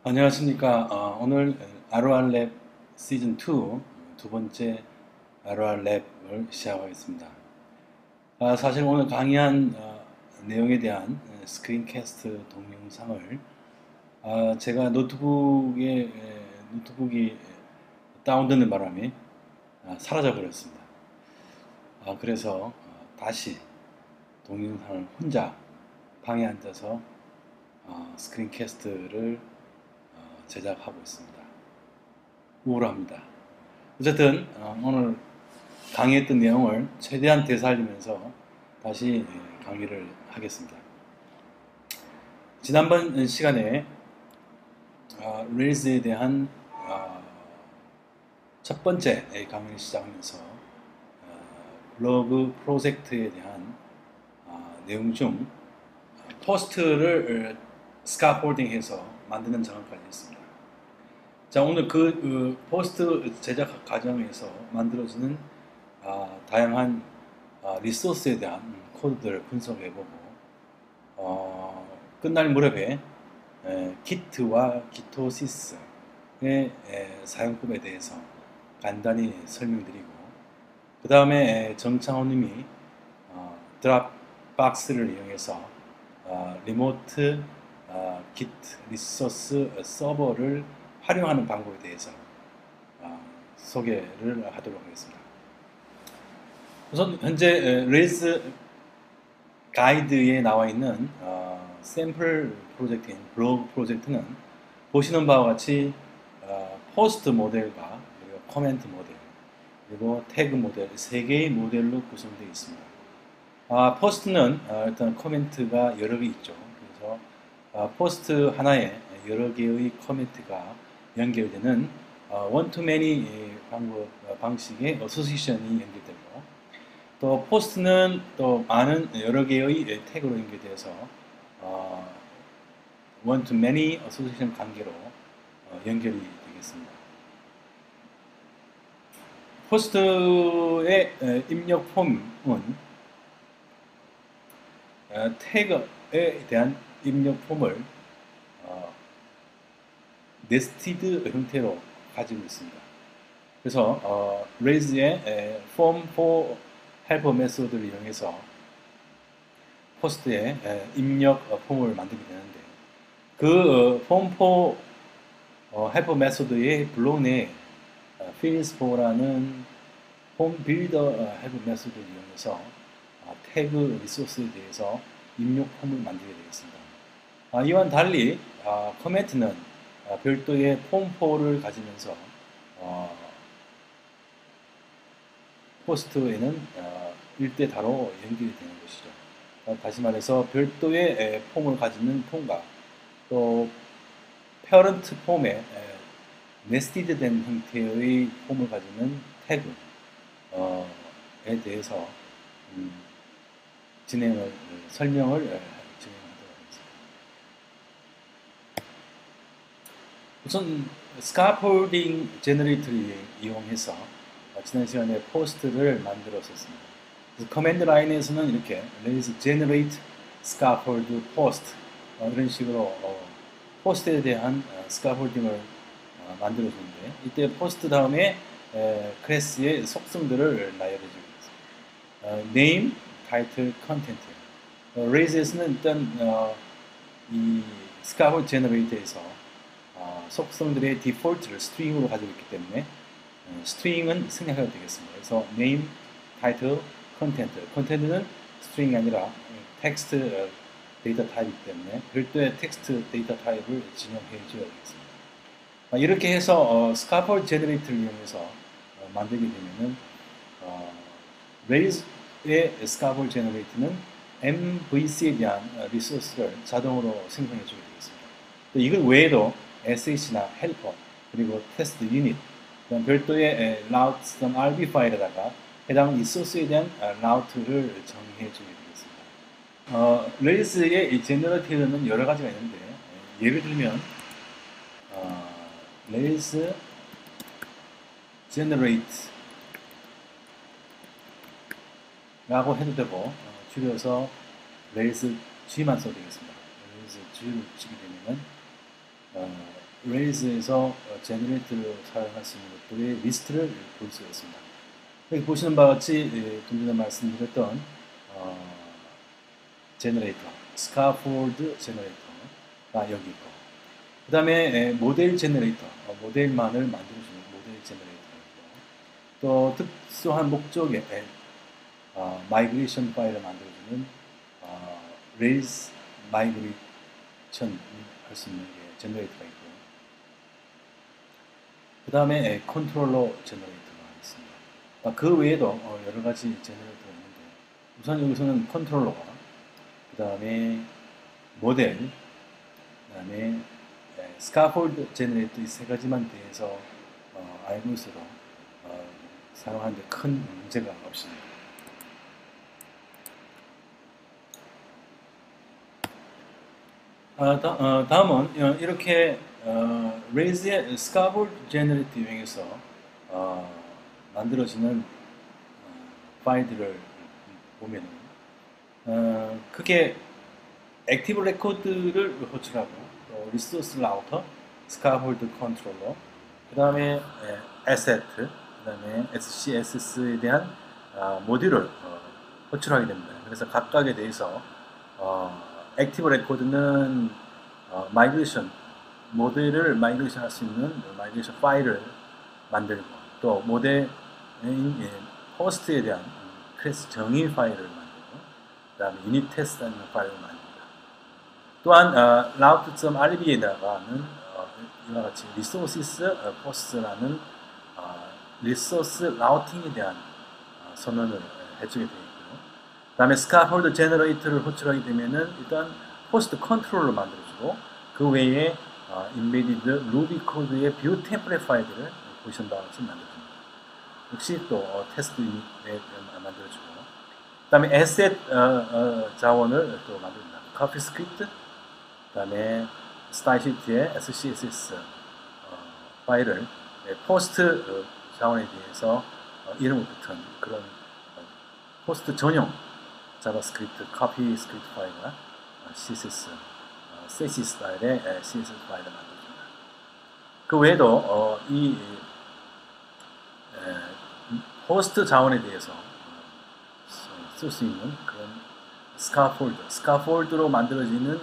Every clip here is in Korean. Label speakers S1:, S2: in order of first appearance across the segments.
S1: 안녕하십니까. 오늘 ROR랩 시즌 2 두 번째 ROR랩을 시작하겠습니다. 사실 오늘 강의한 내용에 대한 스크린캐스트 동영상을 제가 노트북이 다운되는 바람에 사라져 버렸습니다. 그래서 다시 동영상을 혼자 방에 앉아서 스크린캐스트를 제작하고 있습니다. 우울합니다. 어쨌든 오늘 강의했던 내용을 최대한 되살리면서 다시 강의를 하겠습니다. 지난번 시간에 레일즈에 대한 첫 번째 강의를 시작하면서 블로그 프로젝트에 대한 내용 중 포스트를 스카폴딩해서 만드는 작업까지 했습니다. 자, 오늘 포스트 제작 과정에서 만들어지는 다양한 리소스에 대한 코드들을 분석해보고 끝날 무렵에 기트와 기토시스의 사용법에 대해서 간단히 설명드리고 그 다음에 정창호님이 드랍박스를 이용해서 리모트 기트 리소스 서버를 활용하는 방법에 대해서 소개를 하도록 하겠습니다. 우선 현재 레일즈 가이드에 나와 있는 샘플 프로젝트인 블로그 프로젝트는 보시는 바와 같이 포스트 모델과 그리고 코멘트 모델 그리고 태그 모델 세 개의 모델로 구성되어 있습니다. 포스트는 일단 코멘트가 여러 개 있죠. 그래서 포스트 하나에 여러 개의 코멘트가 연결되는 one-to-many 방식의 어소시에이션이 연결되고 또 포스트는 또 많은 여러 개의 태그로 연결돼서 one-to-many 어소시에이션 관계로 연결이 되겠습니다. 포스트의 입력 폼은 태그에 대한 입력 폼을 네스티드 형태로 가지고 있습니다. 그래서 레이즈의 form for helper 메소드를 이용해서 포스트에 입력 폼을 만들게 되는데 그 form for helper 메소드의 블록 내에 fields for라는 폼 빌더 helper 메소드를 이용해서 태그 리소스에 대해서 입력 폼을 만들게 되겠습니다. 이와는 달리 커멘트는 별도의 폼4를 가지면서 포스트에는 일대다로 연결이 되는 것이죠. 다시 말해서 별도의 폼을 가지는 폼과 또 페어런트 폼에 네스티드 된 형태의 폼을 가지는 태그에 대해서 설명을 진행하도록 하겠습니다. 우선 스카폴딩 제너레이터를 이용해서 지난 시간에 포스트를 만들었었습니다. 커맨드 라인에서는 이렇게 레이즈 제너레이트 스카폴드 포스트 이런 식으로 포스트에 대한 스카폴딩을 만들어주는데 이때 포스트 다음에 클래스의 속성들을 나열해주고 있습니다. name, title, content. 레이즈에서는 일단 이 스카폴드 제너레이터에서 속성들의 디폴트를 스트링으로 가지고 있기 때문에 스트링은 생략해도 되겠습니다. 그래서 name, title, content. content는 스트링이 아니라 텍스트 데이터 타입이기 때문에 별도의 텍스트 데이터 타입을 진용해 줘야 되겠습니다. 이렇게 해서 스카폴드 제너레이터를 이용해서 만들게 되면은 레이즈의 스카폴드 제너레이터는 MVC에 대한 리소스를 자동으로 생성해 주게 되겠습니다. 또 이걸 외에도 SH나 헬퍼 그리고 테스트 유닛 별도의 routes.rb 파일에다가 해당 리소스에 대한 라우트를 정의해 주게 되겠습니다. 레이스의 제너레이터는 여러 가지가 있는데 예를 들면 레이스 generate 라고 해도 되고 줄여서 레이스 G만 써도 되겠습니다. 레이스 G를 치게 되면은 레일즈에서 제너레이터를 사용할 수 있는 것들의 리스트를 볼 수가 있습니다. 여기 보시는 바와 같이 좀 전에 말씀드렸던 제너레이터, 스카폴드 제너레이터가 여기 있고, 그 다음에 모델 제너레이터, 모델만을 만들어주는 모델 제너레이터가 있고, 또 특수한 목적의 마이그레이션 파일을 만들어주는 레일즈 마이그레이션 할 수 있는 제너레이터가 있고, 그 다음에 컨트롤러 제너레이터가 있습니다. 그 외에도 여러 가지 제너레이터가 있는데, 우선 여기서는 컨트롤러가, 그 다음에 모델, 그 다음에 스카폴드 제너레이터 이 세 가지만 대해서 알고 있어도 사용하는데 큰 문제가 없습니다. 다음은 이렇게 레이즈의 스카폴드 제너레이터 이용해서 만들어지는 파일들을 보면은 크게 액티브 레코드를 호출하고 또 리소스 라우터, 스카폴드 컨트롤러, 그 다음에 에셋, 그 다음에 SCSS에 대한 모듈을 호출하게 됩니다. 그래서 각각에 대해서 액티브 레코드는 마이그레이션 모델을 마이그레이션 할 수 있는 마이그레이션 파일을 만들고, 또 모델인 호스트에 대한 클래스 정의 파일을 만들고, 그 다음에 유닛 테스트하는 파일을 만듭니다. 또한 route.rb에다가는 이와 같이 resources post라는 리소스 라우팅에 대한 선언을 해주게 되어 있고요. 그 다음에 스카폴드 제너레이터를 호출하게 되면은 일단 포스트 컨트롤러 만들어주고, 그 외에 인베디드 루비 코드의 뷰 템플릿 파일들을 보시는 바와 같이 만들어줍니다. 역시 또 테스트 유닛에 만들어주고, 그 다음에 에셋 자원을 또 만듭니다. 커피 스크립트, 그 다음에 스타일시트의 SCSS 파일을 포스트 자원에 대해서 이름을 붙은 그런 포스트 전용 자바스크립트 커피 스크립트 파일과 CSS, CSS 스타일의 CSS 파일을 만들어줍니다. 그 외에도 이 호스트 자원에 대해서 쓸 수 있는 그런 스카폴드로 만들어지는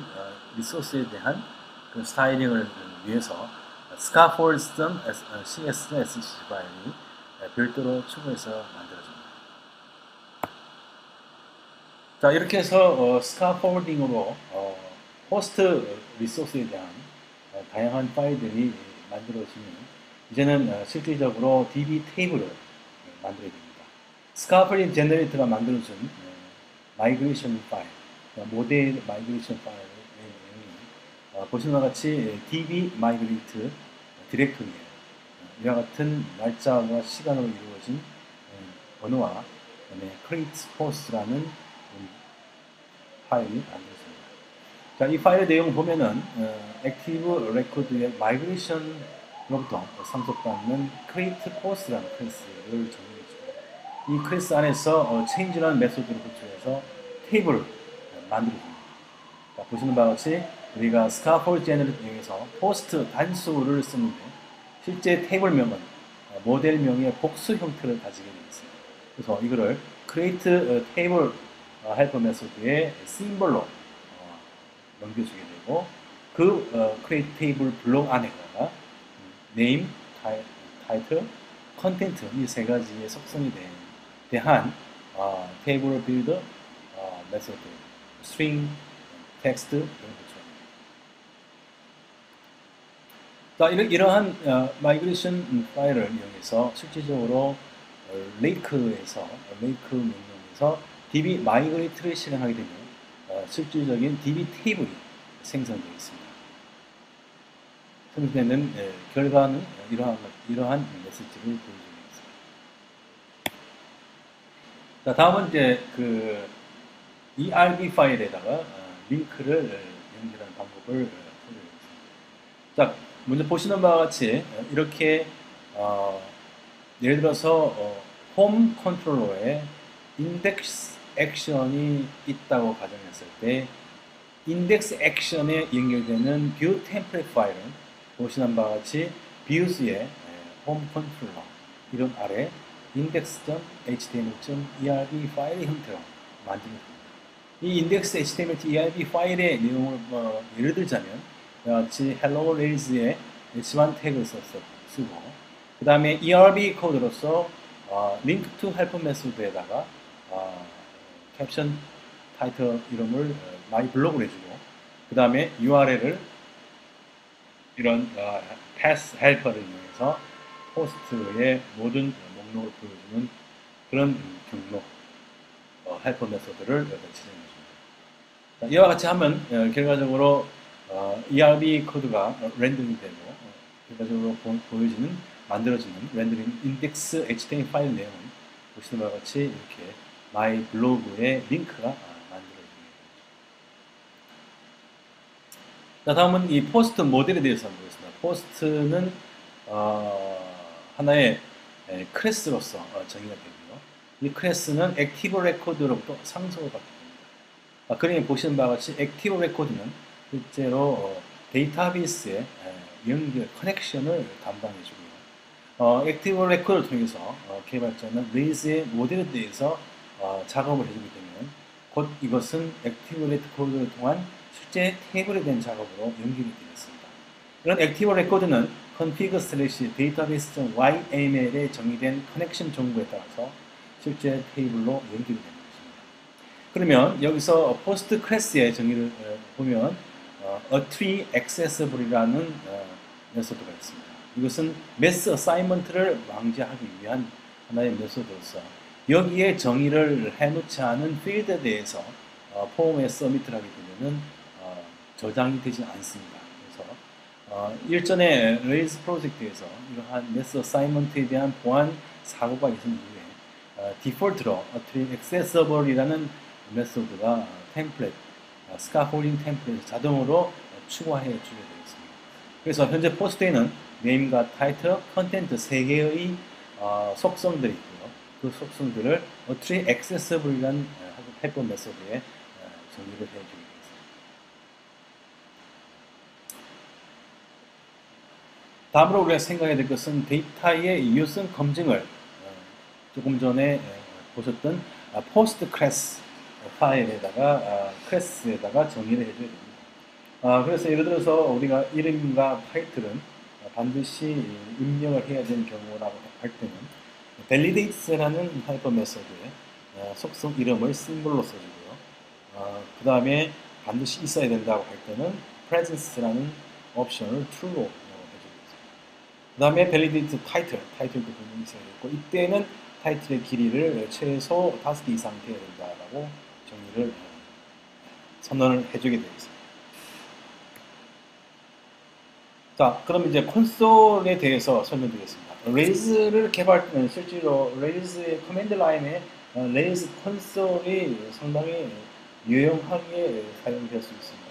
S1: 리소스에 대한 그 스타일링을 위해서 scaffold.css 파일이 별도로 추가해서 만들어집니다. 자, 이렇게 해서 스카폴딩으로 호스트 리소스에 대한 다양한 파일들이 만들어지면 이제는 실질적으로 DB 테이블을 만들어야 됩니다. 스카폴딩 제너레이터가 만들어준 마이그레이션 파일, 모델 마이그레이션 파일 보시는 것 같이 DB 마이그레이트 디렉토리에 이와 같은 날짜와 시간으로 이루어진 번호와 create post라는 파일이 만들어집니다. 자, 이 파일의 내용 보면은 액티브 레코드의 마이그레이션으로부터 상속받는 create post라는 클래스를 정의해주고, 이 클래스 안에서 change라는 메소드를 호출해서 테이블을 만들어줍니다. 자, 보시는 바와 같이 우리가 스카폴드 제너레이터 이용해서 포스트 단수를 쓰는데 실제 테이블명은 모델명의 복수 형태를 가지게 되어 있습니다. 그래서 이거를 create table helper 메소드의 심벌로 넘겨주게 되고, 그 create table 블록 안에다가 name, title, content 이 세 가지의 속성에 대한 테이블 빌더 메소드, string, text 이런 거죠. 자, 이러한 마이그레이션 파일을 이용해서 실질적으로 레이크에서 명령에서 DB 마이그레이트를 실행하게 되면 실질적인 DB 테이블이 생성되어 있습니다. 생성되는 결과는 이러한 메시지를 보여주고 있습니다. 자, 다음은 이제 그 ERB 파일에다가 링크를 연결하는 방법을 보여드리겠습니다. 자, 먼저 보시는 바와 같이 이렇게 예를 들어서 홈 컨트롤러에 인덱스 액션이 있다고 가정했을 때 인덱스 액션에 연결되는 뷰 템플릿 파일은 보시는 바와 같이 비우스의 홈 컨트롤러 이름 아래 index.html.erb 파일의 형태로 만들어집니다. 이 index html.erb 파일의 내용을 예를 들자면 같이 hello rails의 h1 태그를 쓰고 그 다음에 erb 코드로서 link to help 메소드에다가 캡션 타이틀 이름을 my 블로그로 해주고 그 다음에 URL을 이런 pass helper를 이용해서 포스트의 모든 목록을 보여주는 그런 경로 헬퍼 메소드를 여기다 진행해 줍니다. 이와 같이 하면 결과적으로 ERB 코드가 렌더링 되고 결과적으로 보여지는 만들어지는 렌더링 인덱스 HTML 파일 내용은 보시는 바와 같이 이렇게 마이 블로그의 링크가 만들어집니다. 자, 다음은 이 포스트 모델에 대해서 한번 보겠습니다. 포스트는 하나의 클래스로서 정의가 되고요. 이 클래스는 액티브 레코드로부터 상속을 받게 됩니다. 그림에 보시는 바와 같이 액티브 레코드는 실제로 데이터베이스의 연결, 커넥션을 담당해 주고요. 액티브 레코드를 통해서 개발자는 레이즈의 모델에 대해서 작업을 해주게 되면 곧 이것은 액티브 레코드를 통한 실제 테이블에 대한 작업으로 연결이 되겠습니다. 이런 액티브 레코드는 config/database.yml에 정의된 커넥션 정보에 따라서 실제 테이블로 연결이 되는 것입니다. 그러면 여기서 포스트 클래스의 정의를 보면 a tree accessible이라는 메소드가 있습니다. 이것은 매스 어사이먼트를 방지하기 위한 하나의 메소드로서 여기에 정의를 해놓지 않은 필드에 대해서 폼에 서미트를 하게 되면 저장이 되지 않습니다. 그래서 일전에 레이즈 프로젝트에서 이러한 매스 어사이먼트에 대한 보안 사고가 있은 이후에 디폴트로 트리 액세서블이라는 메소드가 템플릿, 스카폴딩 템플릿을 자동으로 추가해 주게 되겠습니다. 그래서 현재 포스트에는 네임과 타이틀, 컨텐트 3개의 속성들이 있고요. 그 속성들을 트리 액세서블이라는 헬퍼 메소드에 정의를 해주게 되겠습니다. 다음으로 우리가 생각해야 될 것은 데이터의 유효성 검증을 조금 전에 보셨던 포스트 클래스 파일에다가 클래스에다가 정의를 해줘야 됩니다. 그래서 예를 들어서 우리가 이름과 타이틀은 반드시 입력을 해야 되는 경우라고 할 때는 validates라는 하이퍼 메소드에 속성 이름을 심볼로 써주고요. 그 다음에 반드시 있어야 된다고 할 때는 presence라는 옵션을 true로 그 다음에 validate 타이틀도 부분이 있어야 되고 이때는 타이틀의 길이를 최소 5개 이상 되어야 된다라고 정의를 선언을 해주게 되겠습니다. 자, 그럼 이제 콘솔에 대해서 설명드리겠습니다. 레이즈를 개발할 때는 실제로 레이즈의 커맨드 라인에 레이즈 콘솔이 상당히 유용하게 사용될 수 있습니다.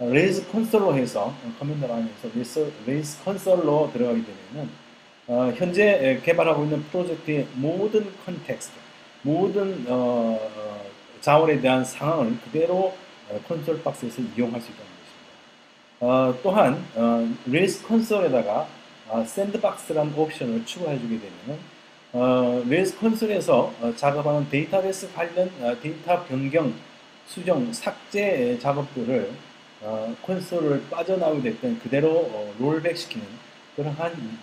S1: 레이즈 콘솔로 해서 커맨드 라인에서 레이즈 콘솔로 들어가게 되면은 현재 개발하고 있는 프로젝트의 모든 컨텍스트, 모든 자원에 대한 상황을 그대로 콘솔 박스에서 이용할 수 있다는 것입니다. 또한 레이즈 콘솔에다가 샌드박스라는 옵션을 추가해주게 되면은 레이즈 콘솔에서 작업하는 데이터베이스 관련 데이터 변경, 수정, 삭제 작업들을 콘솔을 빠져나오게 될 때 그대로 롤백 시키는 그러한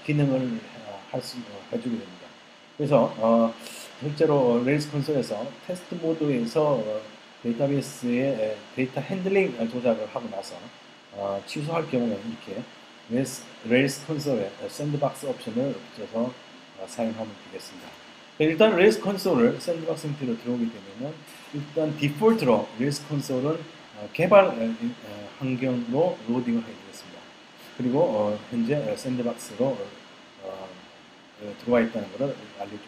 S1: 기능을 해주게 됩니다. 그래서 실제로 레이즈 콘솔에서 테스트 모드에서 데이터베이스의 데이터 핸들링 조작을 하고 나서 취소할 경우는 이렇게 레이즈 콘솔의 샌드박스 옵션을 붙여서 사용하면 되겠습니다. 일단 레이즈 콘솔을 샌드박스 형태로 들어오게 되면은 일단 디폴트로 레이즈 콘솔은 개발 환경으로 로딩을 하게 되겠습니다. 그리고 현재 샌드박스로 들어와 있다는 것을 알려주고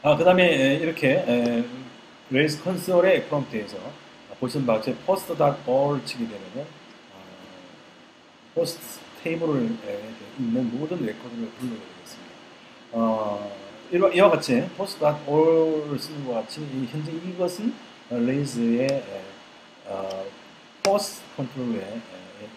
S1: 있고요. 그 다음에 이렇게 레이즈 콘솔의 프롬프트에서 보시는 바와 같이 post.all 치게 되면 포스트 테이블에 있는 모든 레코드를 불러오게 되겠습니다. 이와 같이 post.all을 쓰는 것 같이 현재 이것은 레이즈의 포스트 컨트롤의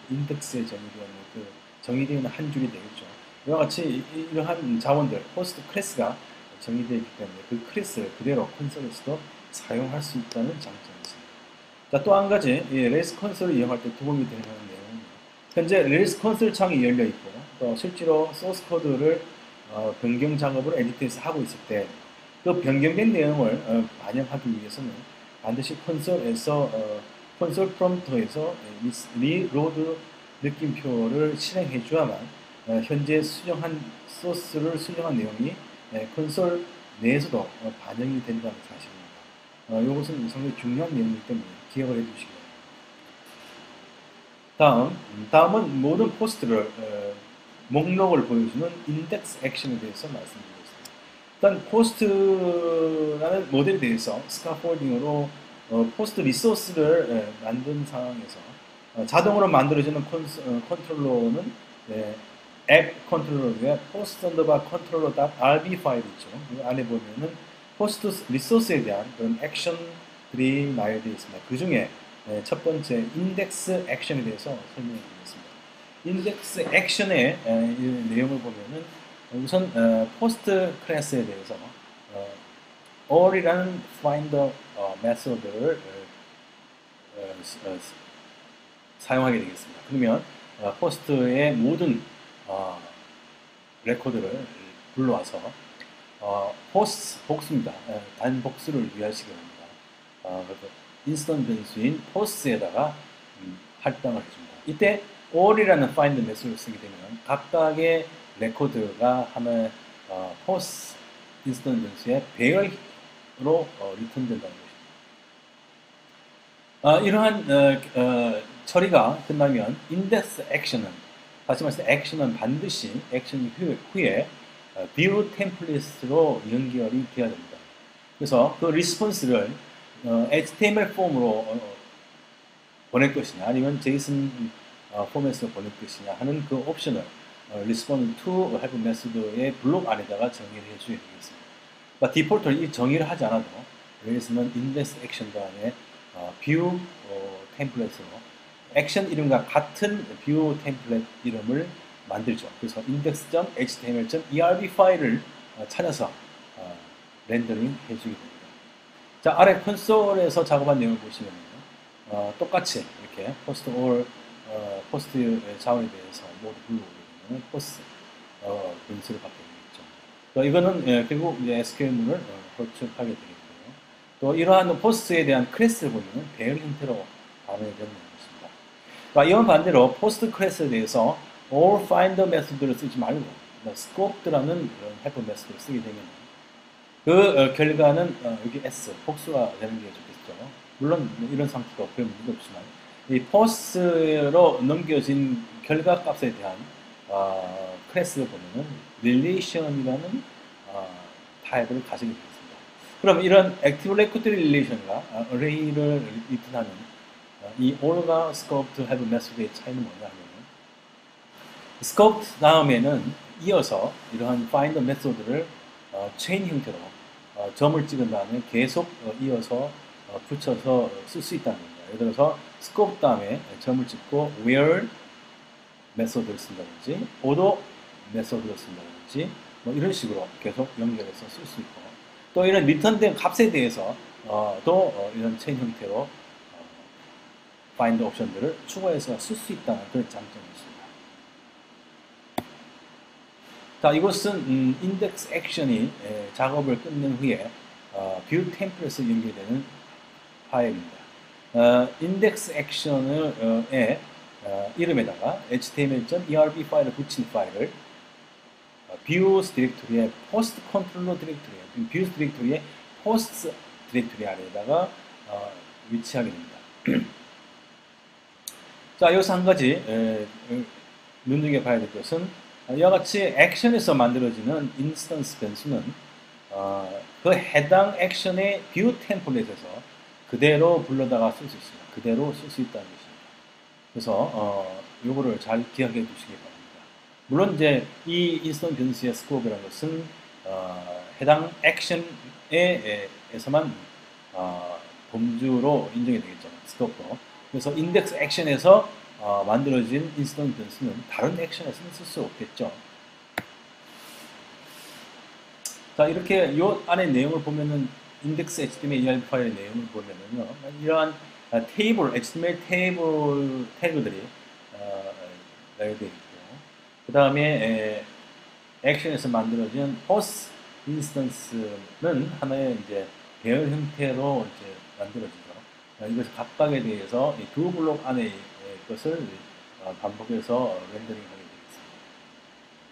S1: 인덱스에 정의되어 있는 그 정의되어 있는 한 줄이 되겠죠. 이와 같이 이러한 자원들, 포스트 클래스가 정의되어 있기 때문에 그 클래스를 그대로 콘솔에서도 사용할 수 있다는 장점이 있습니다. 자, 또 한 가지, 레일스 콘솔을 이용할 때 도움이 되는 내용은 현재 레일스 콘솔 창이 열려 있고 또 실제로 소스 코드를 변경 작업을 에디터에서 하고 있을 때 그 변경된 내용을 반영하기 위해서는 반드시 콘솔에서 콘솔 프롬프트에서 리로드 느낌표를 실행해 줘야만 현재 수정한 소스를 수정한 내용이 콘솔 내에서도 반영이 된다는 사실입니다. 이것은 상당히 중요한 내용이기 때문에 기억을 해두시기 바랍니다. 다음은 모든 포스트를 목록을 보여주는 인덱스 액션에 대해서 말씀드리겠습니다. 일단 포스트라는 모델에 대해서 스카폴딩으로 포스트 리소스를 만든 상황에서 자동으로 만들어지는 컨트롤러는 앱 컨트롤러에 포스트 언더바 컨트롤러.rb 파일이 있죠. 그 안에 보면은 포스트 리소스에 대한 그런 액션들이 나열되어 있습니다. 그 중에 첫 번째 인덱스 액션에 대해서 설명해 드리겠습니다. 인덱스 액션의 내용을 보면은 우선 포스트 클래스에 대해서 all이라는 finder 메소드를 사용하게 되겠습니다. 그러면 포스트의 모든 레코드를 불러와서 복수입니다. 단복수를 위하시기 바랍니다. 인스턴트 변수인 포스트에다가 할당을 해줍니다. 이때 all이라는 find 메소드를 쓰게 되면 각각의 레코드가 하나의 포스트 인스턴트 변수의 배열로 리턴된다는 것입니다. 이러한 처리가 끝나면 인덱스 액션은 다시 말해서 액션은 반드시 액션 후에 view 템플릿으로 연결이 되어야 됩니다. 그래서 그 리스폰스를 HTML 폼으로 보낼 것이냐 아니면 JSON 포맷으로 보낼 것이냐 하는 그 옵션을 respond to have 메소드의 블록 안에다가 정의를 해줘야 되겠습니다. 그러니까 디폴트로 이 정의를 하지 않아도 여기서는 index action 다음에 view 템플릿으로 액션 이름과 같은 view 템플릿 이름을 만들죠. 그래서 index.html.erb 파일을 찾아서 렌더링 해주게 됩니다. 자, 아래 콘솔에서 작업한 내용을 보시면 똑같이 이렇게 포스트 포스트 자원에 대해서 모두 불러오게 되면 포스트 변수를 받게 되겠죠. 이거는 결국 이제 SQL문을 구축하게 되겠고요. 또 이러한 포스트에 대한 클래스를 보면 배열 형태로 반영이 되는 것입니다. 이와 반대로 포스트 클래스에 대해서 all finder 메소드를 쓰지 말고 scope드라는 헬퍼 메소드를 쓰게 되면 그 결과는 여기 S 복수가 되는 게 좋겠죠. 물론 이런 상태도 별 문제도 없지만 이 포스트로 넘겨진 결과 값에 대한 클래스를 보면은 relation이라는 타입을 가지게 되겠습니다. 그럼 이런 active record relation과 array를 리턴하는 이 all과 scoped have method의 차이는 뭐냐면 scoped 다음에는 이어서 이러한 find 메소드를 체인 형태로 점을 찍은 다음에 계속 이어서 붙여서 쓸 수 있다는 겁니다. 예를 들어서 scope 다음에 점을 찍고 where 메소드를 쓴다든지 auto 메소드를 쓴다든지 뭐 이런 식으로 계속 연결해서 쓸 수 있고 또 이런 리턴된 값에 대해서 또 이런 체인 형태로 find 옵션들을 추가해서 쓸 수 있다는 그런 장점이 있습니다. 자, 이것은 인덱스 액션이 작업을 끝낸 후에 view 템플릿에 연결되는 파일입니다. 인덱스 액션의 이름에다가 html.erb 파일을 붙인 파일을 views 디렉토리의 post 컨트롤러 디렉토리에 views 디렉토리의 post 디렉토리 안에다가 위치하게 됩니다. 자, 여기서 한 가지 눈여겨봐야 될 것은 이와 같이 액션에서 만들어지는 인스턴스 변수는 그 해당 액션의 뷰 템플릿에서 그대로 불러다가 쓸 수 있습니다. 그대로 쓸 수 있다는 것입니다. 그래서 요거를 잘 기억해 두시기 바랍니다. 물론 이제 이 인스턴스 변수의 스코프라는 것은 해당 액션에서만 범주로 인정이 되겠죠. 스코프. 그래서 인덱스 액션에서 만들어진 인스턴트 변수는 다른 액션에서는 쓸 수 없겠죠. 자, 이렇게 이 안에 내용을 보면은 인덱스 HTML ERB 파일의 내용을 보면은요, 이러한 테이블, HTML 테이블 태그들이 나열되어 있고, 그 다음에 액션에서 만들어진 호스트 인스턴스는 하나의 이제 배열 형태로 이제 만들어지죠. 이것을 각각에 대해서 이 두 블록 안의 것을 반복해서 렌더링하게 되겠습니다.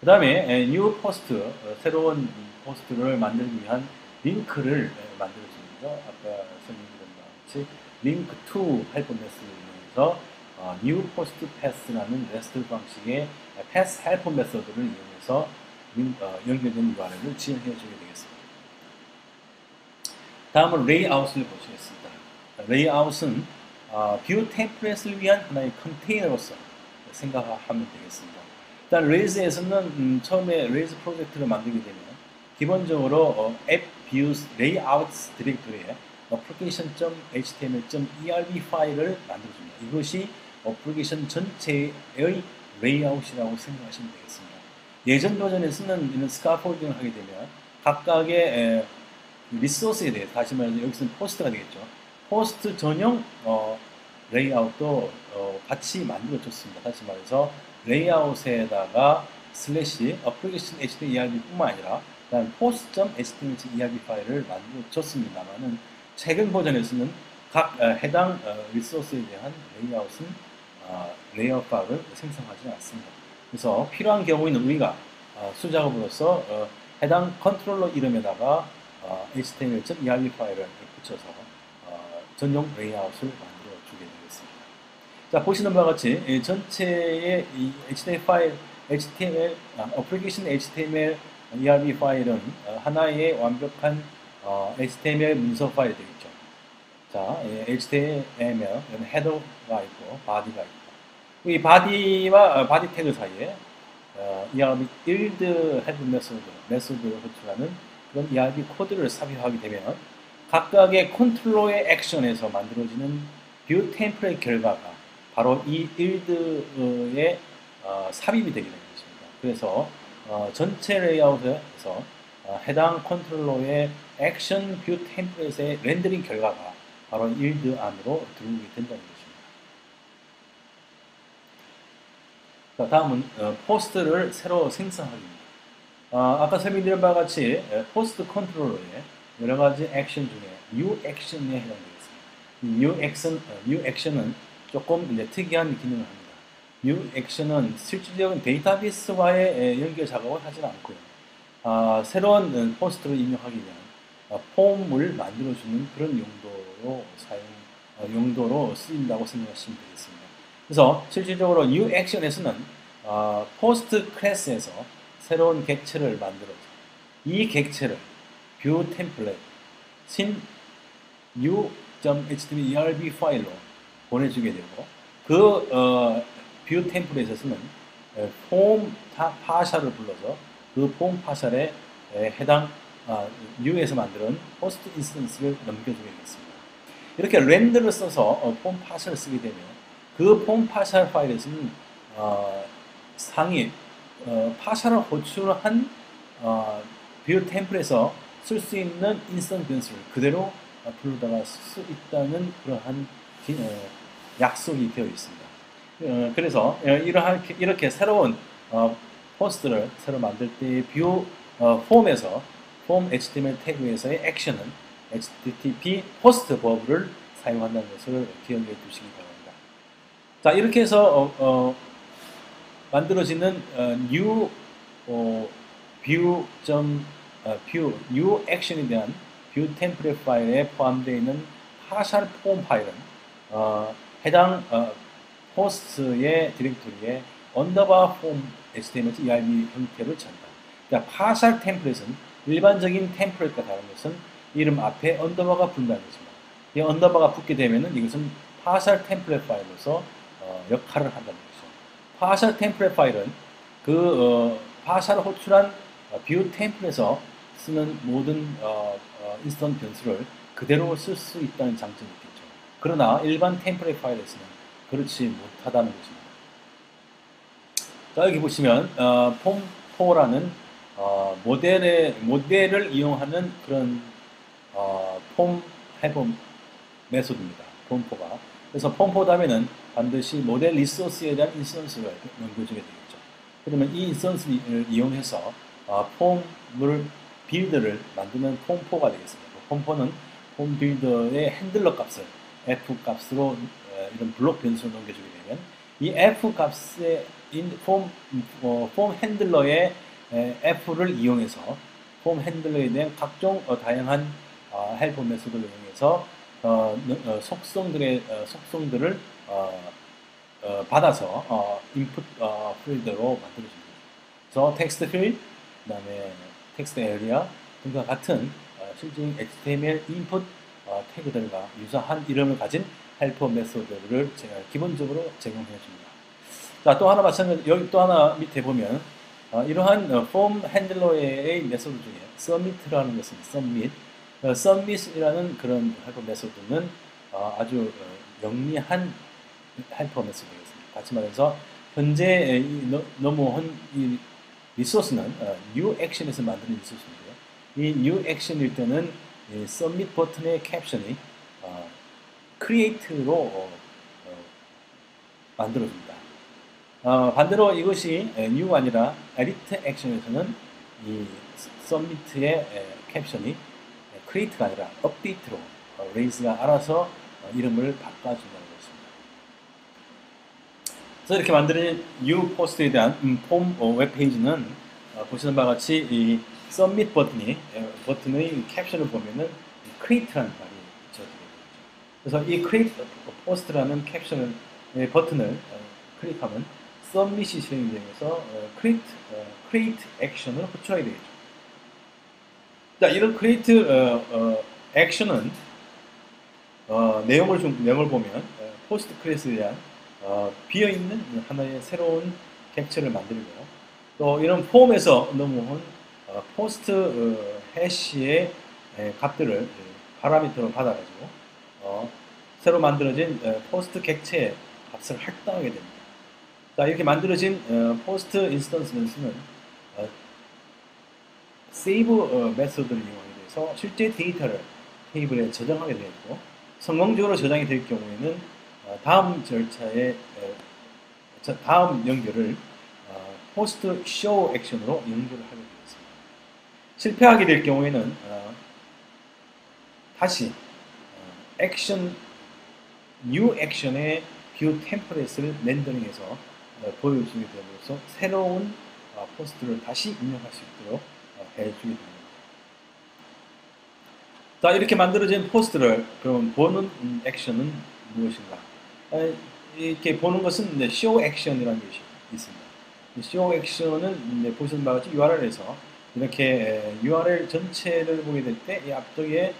S1: 그 다음에 new post, 새로운 포스트를 만들기 위한 링크를 만들어줍니다. 아까 설명드린 바와 같이 link to help 메소드를 이용해서 new post pass라는 REST 방식의 pass help 메소드를 이용해서 연결된 URL을 지원해 주게 되겠습니다. 다음은 레이아웃을 보시겠습니다. 레이아웃은 뷰 템플릿을 위한 하나의 컨테이너로서 생각하면 되겠습니다. 일단 레이즈에서는 처음에 레이즈 프로젝트를 만들게 되면 기본적으로 앱 뷰스 레이아웃 디렉토리에 application.html.erb 파일을 만들어줍니다. 이것이 어플리케이션 전체의 레이아웃이라고 생각하시면 되겠습니다. 예전 버전에서는 이런 스카폴딩을 하게 되면 각각의 리소스에 대해 다시 말해서 여기서는 포스트가 되겠죠. 포스트 전용 레이아웃도 같이 만들어줬습니다. 다시 말해서 레이아웃에다가 슬래시 application html 뿐만 아니라 post.html 파일을 만들어줬습니다만은 최근 버전에서는 각 해당 리소스에 대한 레이아웃은 레이아웃 파일을 생성하지 않습니다. 그래서 필요한 경우에는 우리가 수작업으로서 해당 컨트롤러 이름에다가 html.erb 파일을 붙여서 전용 레이아웃을 만들어 주게 되겠습니다. 자, 보시는 바와 같이 전체의 이 HTML 파일, application HTML ERB 파일은 하나의 완벽한 HTML 문서 파일이 되겠죠. 자, HTML 헤더가 있고 바디가 있고 이 바디와 바디 태그 사이에 ERB build head 메소드를 호출하는 그런 ERB 코드를 삽입하게 되면 각각의 컨트롤러의 액션에서 만들어지는 뷰 템플릿 결과가 바로 이 build에 삽입이 되게 되는 것입니다. 그래서 전체 레이아웃에서 해당 컨트롤러의 액션 뷰 템플릿의 렌더링 결과가 바로 build 안으로 들어오게 된다는 것입니다. 자, 다음은 포스트를 새로 생성하기입니다. 아까 설명드린 바와 같이 포스트 컨트롤러의 여러 가지 액션 중에 new action에 해당되겠습니다. new action은 조금 이제 특이한 기능을 합니다. new action은 실질적인 데이터베이스와의 연결 작업을 하지 않고요. 새로운 포스트를 입력하기 위한 폼을 만들어주는 그런 용도로 쓰인다고 생각하시면 되겠습니다. 그래서 실질적으로 new action에서는 포스트 클래스에서 새로운 객체를 만들어서 이 객체를 뷰 템플릿 신 new.html ERB 파일로 보내주게 되고 그 뷰 템플릿에서는 폼 파셜을 불러서 그 폼 파셜에 해당 new에서 만든 포스트 인스턴스를 넘겨주게 되겠습니다. 이렇게 렌더를 써서 폼 파셜을 쓰게 되면 그 폼 파셜 파일에서는 상위 파셜을 호출한 뷰 템플릿에서 쓸 수 있는 인스턴트 변수를 그대로 불러다가 쓸 수 있다는 그러한 약속이 되어 있습니다. 그래서 이렇게 새로운 포스트를 새로 만들 때 뷰 폼에서 폼 HTML 태그에서의 액션은 HTTP 포스트 버브를 사용한다는 것을 기억해 두시기 바랍니다. 자, 이렇게 해서 만들어지는 new new action에 대한 뷰 템플릿 파일에 포함되어 있는 파셜 폼 파일은 해당 포스트의 디렉토리에 언더바 폼 HTML ERB 형태를 찬다. 그러니까 파셜 템플릿은 일반적인 템플릿과 다른 것은 이름 앞에 언더바가 붙는다는 것입니다. 이 언더바가 붙게 되면은 이것은 파셜 템플릿 파일로서 역할을 한다는 것이죠. 파셜 템플릿 파일은 파셜을 호출한 뷰 템플릿에서 쓰는 모든 인스턴트 변수를 그대로 쓸 수 있다는 장점이 있겠죠. 그러나 일반 템플릿 파일에서는 그렇지 못하다는 것입니다. 자, 여기 보시면 폼4라는 모델을 이용하는 그런 폼 해보 메소드입니다. 폼4가. 그래서 폼4 다음에는 반드시 모델 리소스에 대한 인스턴스를 넘겨주게 되겠죠. 그러면 이 인스턴스를 이용해서 폼을 빌드를 만드는 폼4가 되겠습니다. 폼4는 폼 빌더의 핸들러 값을 f 값으로 이런 블록 변수를 넘겨주게 되면 이 f 값의 폼 핸들러의 f를 이용해서 폼 핸들러에 대한 각종 다양한 헬퍼 메소드를 이용해서 속성들을 받아서 인풋 필드로 만들어줍니다. 그래서 텍스트 필드, 그다음에 텍스트 에리아 등과 같은 실제 HTML 인풋 태그들과 유사한 이름을 가진 헬퍼 메소드를 기본적으로 제공해 줍니다. 자, 또 하나 마찬가지, 여기 또 하나 밑에 보면 이러한 폼 핸들러의 메소드 중에 submit라는 것은 submit이라는 그런 헬퍼 메소드는 아주 영리한 헬퍼 메소드겠습니다. 같이 말해서 현재 넘어온 이 리소스는 new action에서 만드는 리소스인데요. 이 new action일 때는 submit 버튼의 캡션이 create로 만들어집니다. 반대로 이것이 new가 아니라 edit action에서는 이 submit의 캡션이 create가 아니라 update로 raise가 알아서 이름을 바꿔준다는 것입니다. 그래서 이렇게 만드는 new post에 대한 폼 웹페이지는 보시는 바와 같이 이 submit 버튼의 캡션을 보면은 create라는 말이 붙여지게 되죠. 그래서 이 create post라는 캡션을 버튼을 클릭하면 submit이 실행이 되면서 create action을 호출하게 되겠죠. 자, 이런 create action은 내용을 보면 포스트 클래스에 대한 비어있는 하나의 새로운 캡처를 만들고 또 이런 폼에서 넘어온 포스트 해시의 값들을 파라미터로 받아가지고 새로 만들어진 포스트 객체의 값을 할당하게 됩니다. 자, 이렇게 만들어진 포스트 인스턴스는 세이브 메소드를 이용하게 돼서 실제 데이터를 테이블에 저장하게 되고 성공적으로 저장이 될 경우에는 다음 절차의 다음 연결을 포스트 쇼 액션으로 연결을 하게 되겠습니다. 실패하게 될 경우에는 다시 액션 뉴 액션의 뷰 템플릿을 렌더링해서 보여주게 됨으로써 새로운 포스트를 다시 입력할 수 있도록 해주게 됩니다. 자, 이렇게 만들어진 포스트를 그럼 보는 액션은 무엇인가? 이렇게 보는 것은 쇼 액션이라는 것이 있습니다. 쇼 액션은 보시는 바와 같이 URL에서 이렇게 URL 전체를 보게 될 때 이 앞쪽에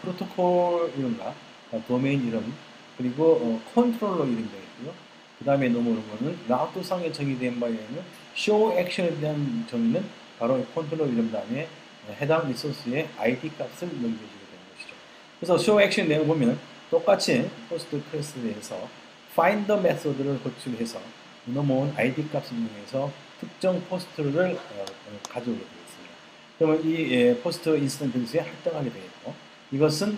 S1: 프로토콜 이름과 도메인 이름 그리고 컨트롤러 이름이 되겠고요. 그 다음에 넘어오는 것은 라우트상에 정의된 바에는 쇼 액션에 대한 정의는 바로 컨트롤러 이름 다음에 해당 리소스의 ID 값을 넘겨주게 되는 것이죠. 그래서 쇼 액션 내용을 보면 똑같이 포스트 클래스에 대해서 find the 메소드를 호출해서 넘어온 ID 값을 이용해서 특정 포스트를 가져오게 되겠습니다. 그러면 이 포스트 인스턴스에 할당하게 되겠고 이것은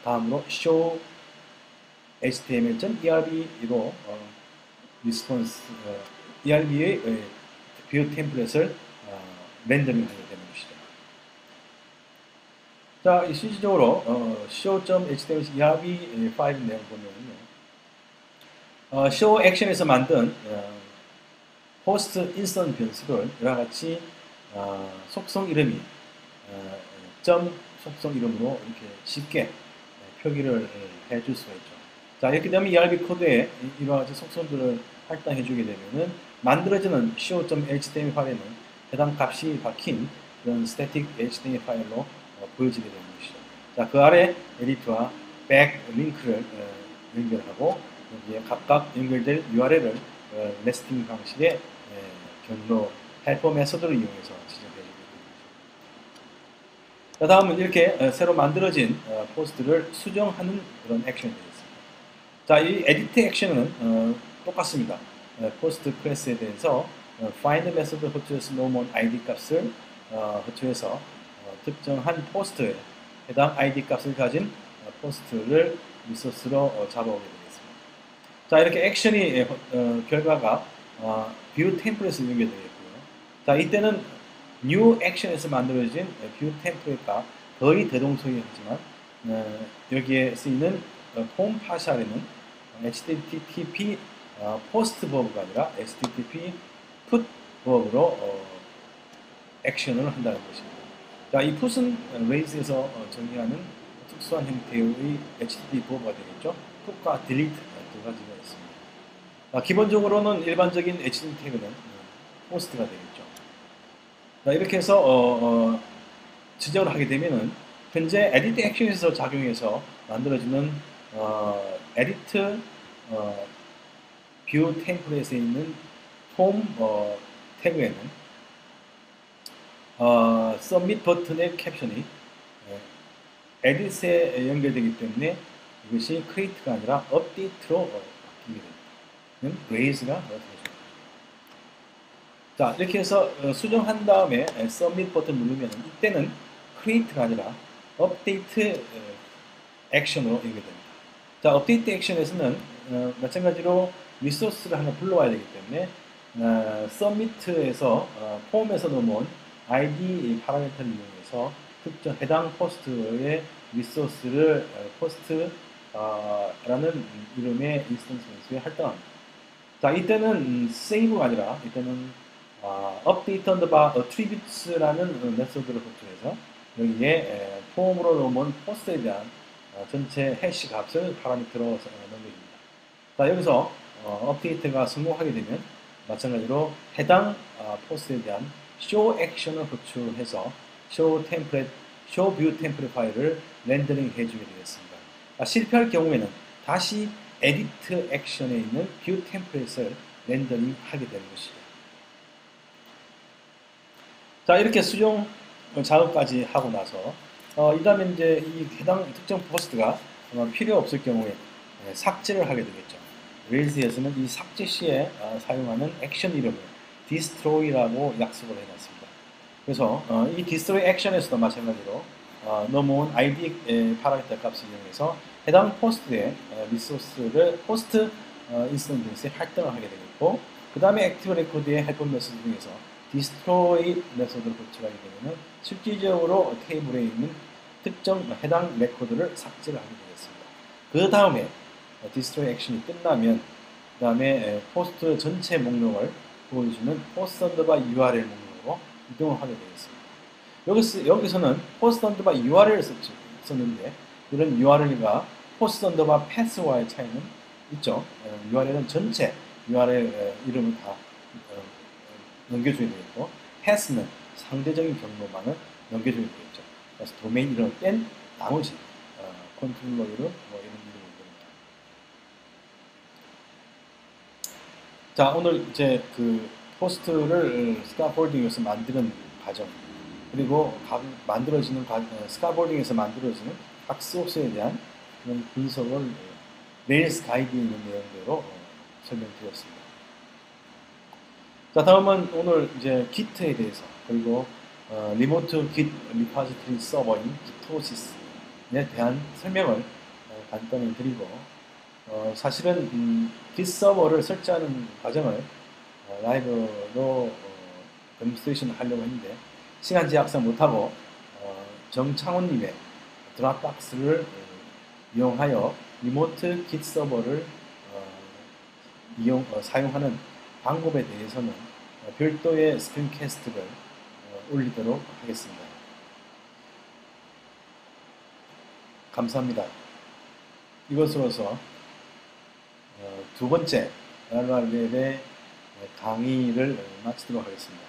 S1: 다음으로 show html.erb로 리스폰스 erb의 뷰 템플릿을 렌더링하게 되는 것이죠. 자, 실질적으로 show.html erb 파일 내용 보면요. show 액션에서 만든 포스트 인스턴트 변수를 이와 같이 속성 이름이 점 속성 이름으로 이렇게 쉽게 표기를 해줄 수가 있죠. 자, 이렇게 되면 ERB 코드에 이와 같이 속성들을 할당해 주게 되면은 만들어지는 show.html 파일에는 해당 값이 박힌 그런 static html 파일로 보여지게 되는 것이죠. 자, 그 아래 에디트와 back 링크를 연결하고 여기에 각각 연결될 URL을 네스팅 방식의 경로 헬퍼 메소드를 이용해서 지정해 주게 됩니다. 자, 다음은 이렇게 새로 만들어진 포스트를 수정하는 그런 액션이 되겠습니다. 자, 이 edit 액션은 똑같습니다. 포스트 클래스에 대해서 find 메소드 호출해서 normal id 값을 호출해서 특정한 포스트에 해당 id 값을 가진 포스트를 리소스로 잡아오게 되겠습니다. 자, 이렇게 액션이 결과가 view 템플릿에 연결되겠고요. 자, 이때는 new action에서 만들어진 view 템플릿과 거의 대동소이하지만 여기에 쓰이는 폼 파샬에는 HTTP post 버브가 아니라 HTTP put 버브로 액션을 한다는 것입니다. 자, 이 put은 raise에서 정의하는 특수한 형태의 HTTP 버브가 되겠죠. put과 delete 두 가지가 있습니다. 기본적으로는 일반적인 HTTP 태그는 post가 되겠죠. 자, 이렇게 해서 지정을 하게 되면은 현재 edit action에서 작용해서 만들어지는 edit view 템플릿에 있는 폼 태그에는 submit 버튼의 캡션이 edit에 연결되기 때문에 이것이 create가 아니라 update로 바뀌게 됩니다. raise가 되죠. 자, 이렇게 해서 수정한 다음에 submit 버튼 누르면 이때는 create가 아니라 update 액션으로 연결됩니다. 자, 업데이트 액션에서는 마찬가지로 리소스를 하나 불러와야 되기 때문에 submit에서 폼에서 넘어온 id 파라미터를 이용해서 특정 해당 포스트의 리소스를 포스트라는 이름의 인스턴스 변수에 할당합니다. 자, 이때는 save가 아니라 이때는 update underbar attributes라는 메소드를 호출해서 여기에 폼으로 넘어온 포스트에 대한 전체 해시 값을 파라미터로 넘깁니다. 자, 여기서 업데이트가 성공하게 되면 마찬가지로 해당 포스트에 대한 show 액션을 호출해서 show view 템플릿 파일을 렌더링 해주게 되겠습니다. 실패할 경우에는 다시 edit 액션에 있는 view 템플릿을 렌더링 하게 되는 것이죠. 자, 이렇게 수정 작업까지 하고 나서 이 다음에 이제 이 해당 특정 포스트가 필요 없을 경우에 삭제를 하게 되겠죠. 레일스에서는 이 삭제 시에 사용하는 액션 이름을 destroy라고 약속을 해놨습니다. 그래서 이 destroy 액션에서도 마찬가지로 넘어온 id 파라미터 값을 이용해서 해당 포스트의 리소스를 포스트 인스턴스에 할당을 하게 되겠고, 그 다음에 액티브 레코드의 헬퍼 메소드 중에서 destroy 메소드를 호출하게 되면 실질적으로 테이블에 있는 특정 해당 레코드를 삭제를 하게 되겠습니다. 그 다음에 destroy 액션이 끝나면 그 다음에 포스트 전체 목록을 보여주는 post underbar URL 목록으로 이동을 하게 되겠습니다. 여기서는 post underbar URL을 썼는데 이런 URL과 post underbar path와의 차이는 있죠. URL은 전체 URL 이름을 다 넘겨줘야 되겠고, path는 상대적인 경로만을 넘겨줘야 되겠죠. 그래서 도메인 이름을 뺀 나머지 컨트롤러 이름 뭐 이런 이름을 됩니다. 자, 오늘 이제 그 포스트를 스카폴딩에서 만드는 과정, 그리고 만들어지는 스카폴딩에서 만들어지는 각 소스에 대한 그런 분석을 레일스 가이드에 있는 내용대로 설명드렸습니다. 자, 다음은 오늘 이제 기트에 대해서, 그리고 리모트 깃 리파지터리 서버인 기토시스에 대한 설명을 간단히 드리고, 사실은 깃 서버를 설치하는 과정을 라이브로 데몬스트레이션 하려고 했는데 시간 제약상 못하고 정창훈님의 드랍박스를 이용하여 리모트 깃 서버를 사용하는 방법에 대해서는 별도의 스크린캐스트를 올리도록 하겠습니다. 감사합니다. 이것으로서 두 번째 RR랩의 강의를 마치도록 하겠습니다.